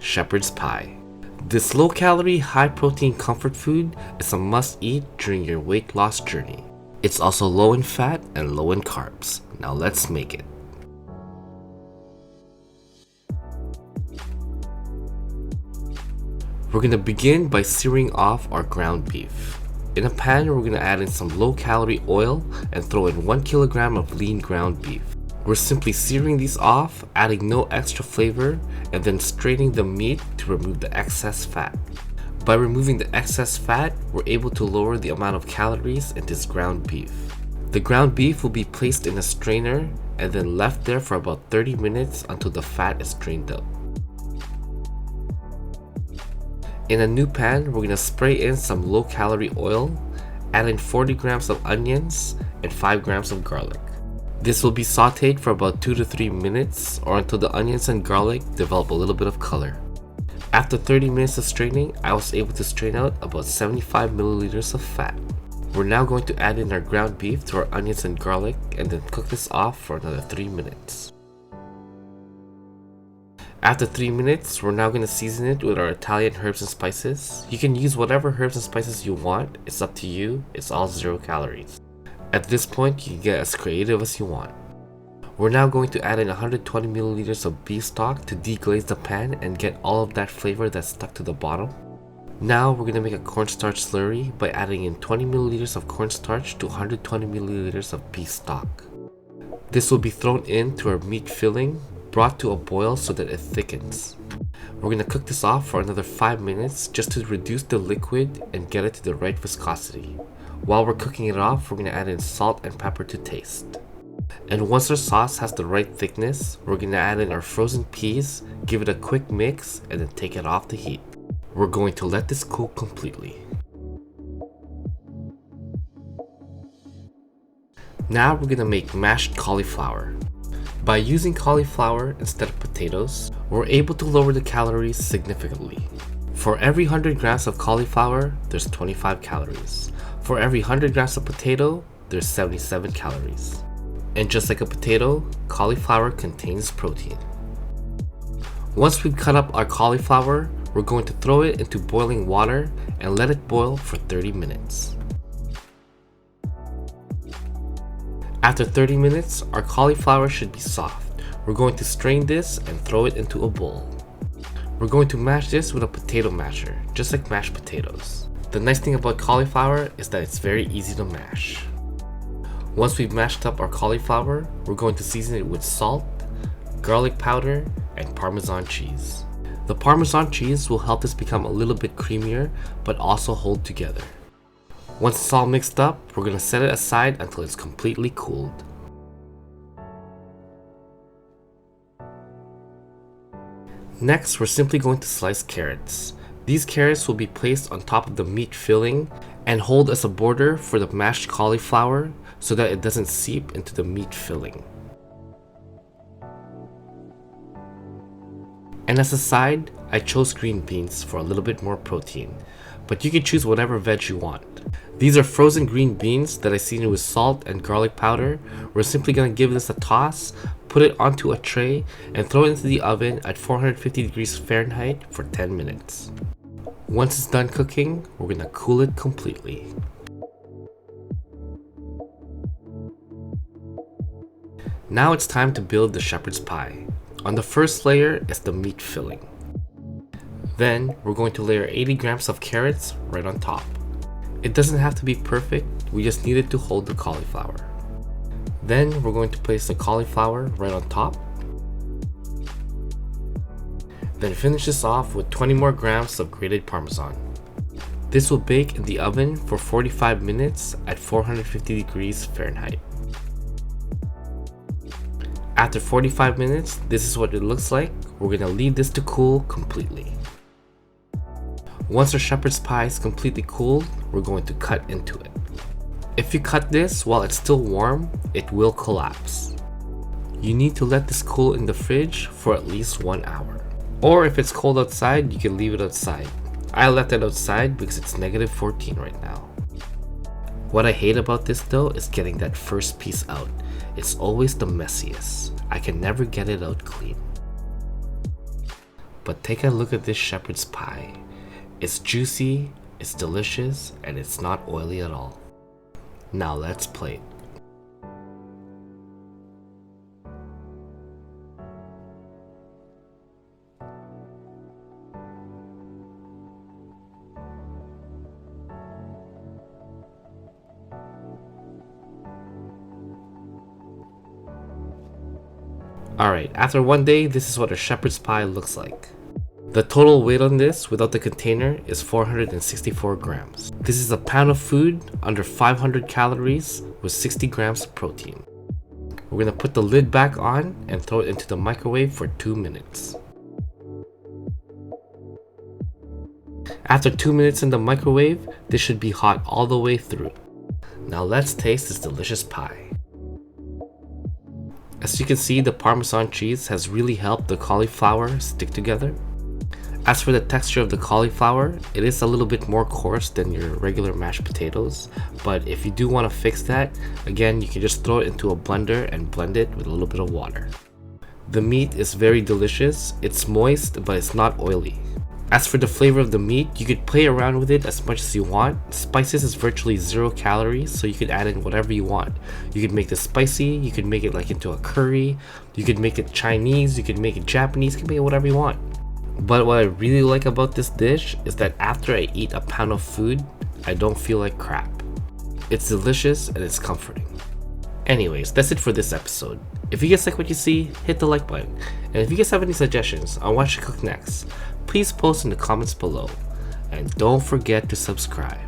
shepherd's pie. This low-calorie, high-protein comfort food is a must-eat during your weight loss journey. It's also low in fat and low in carbs. Now let's make it. We're going to begin by searing off our ground beef. In a pan, we're going to add in some low-calorie oil and throw in 1 kilogram of lean ground beef. We're simply searing these off, adding no extra flavor, and then straining the meat to remove the excess fat. By removing the excess fat, we're able to lower the amount of calories in this ground beef. The ground beef will be placed in a strainer and then left there for about 30 minutes until the fat is drained out. In a new pan, we're going to spray in some low-calorie oil, add in 40 grams of onions and 5 grams of garlic. This will be sauteed for about 2 to 3 minutes or until the onions and garlic develop a little bit of color. After 30 minutes of straining, I was able to strain out about 75 milliliters of fat. We're now going to add in our ground beef to our onions and garlic and then cook this off for another 3 minutes. After 3 minutes, we're now going to season it with our Italian herbs and spices. You can use whatever herbs and spices you want, it's up to you, it's all 0 calories. At this point, you can get as creative as you want. We're now going to add in 120 milliliters of beef stock to deglaze the pan and get all of that flavor that's stuck to the bottom. Now we're going to make a cornstarch slurry by adding in 20 milliliters of cornstarch to 120 milliliters of beef stock. This will be thrown into our meat filling, brought to a boil so that it thickens. We're going to cook this off for another 5 minutes just to reduce the liquid and get it to the right viscosity. While we're cooking it off, we're going to add in salt and pepper to taste. And once our sauce has the right thickness, we're going to add in our frozen peas, give it a quick mix, and then take it off the heat. We're going to let this cool completely. Now we're going to make mashed cauliflower. By using cauliflower instead of potatoes, we're able to lower the calories significantly. For every 100 grams of cauliflower, there's 25 calories. For every 100 grams of potato, there's 77 calories. And just like a potato, cauliflower contains protein. Once we've cut up our cauliflower, we're going to throw it into boiling water and let it boil for 30 minutes. After 30 minutes, our cauliflower should be soft. We're going to strain this and throw it into a bowl. We're going to mash this with a potato masher, just like mashed potatoes. The nice thing about cauliflower is that it's very easy to mash. Once we've mashed up our cauliflower, we're going to season it with salt, garlic powder, and Parmesan cheese. The Parmesan cheese will help this become a little bit creamier, but also hold together. Once it's all mixed up, we're going to set it aside until it's completely cooled. Next, we're simply going to slice carrots. These carrots will be placed on top of the meat filling and hold as a border for the mashed cauliflower so that it doesn't seep into the meat filling. And as a side, I chose green beans for a little bit more protein, but you can choose whatever veg you want. These are frozen green beans that I seasoned with salt and garlic powder. We're simply going to give this a toss, put it onto a tray, and throw it into the oven at 450 degrees Fahrenheit for 10 minutes. Once it's done cooking, we're going to cool it completely. Now it's time to build the shepherd's pie. On the first layer is the meat filling. Then we're going to layer 80 grams of carrots right on top. It doesn't have to be perfect, we just need it to hold the cauliflower. Then we're going to place the cauliflower right on top. Then finish this off with 20 more grams of grated Parmesan. This will bake in the oven for 45 minutes at 450 degrees Fahrenheit. After 45 minutes, this is what it looks like. We're going to leave this to cool completely. Once our shepherd's pie is completely cooled, we're going to cut into it. If you cut this while it's still warm, it will collapse. You need to let this cool in the fridge for at least 1 hour. Or if it's cold outside, you can leave it outside. I left it outside because it's negative 14 right now. What I hate about this though is getting that first piece out. It's always the messiest. I can never get it out clean. But take a look at this shepherd's pie. It's juicy, it's delicious, and it's not oily at all. Now let's plate. Alright, after one day, this is what a shepherd's pie looks like. The total weight on this, without the container, is 464 grams. This is a pound of food, under 500 calories, with 60 grams of protein. We're going to put the lid back on and throw it into the microwave for 2 minutes. After 2 minutes in the microwave, this should be hot all the way through. Now let's taste this delicious pie. As you can see, the Parmesan cheese has really helped the cauliflower stick together. As for the texture of the cauliflower, it is a little bit more coarse than your regular mashed potatoes, but if you do want to fix that, again, you can just throw it into a blender and blend it with a little bit of water. The meat is very delicious. It's moist, but it's not oily. As for the flavor of the meat, you could play around with it as much as you want. Spices is virtually 0 calories, so you could add in whatever you want. You could make this spicy, you could make it like into a curry, you could make it Chinese, you could make it Japanese, you can make it whatever you want. But what I really like about this dish is that after I eat a pound of food, I don't feel like crap. It's delicious and it's comforting. Anyways, that's it for this episode. If you guys like what you see, hit the like button. And if you guys have any suggestions on what I should cook next, please post in the comments below. And don't forget to subscribe.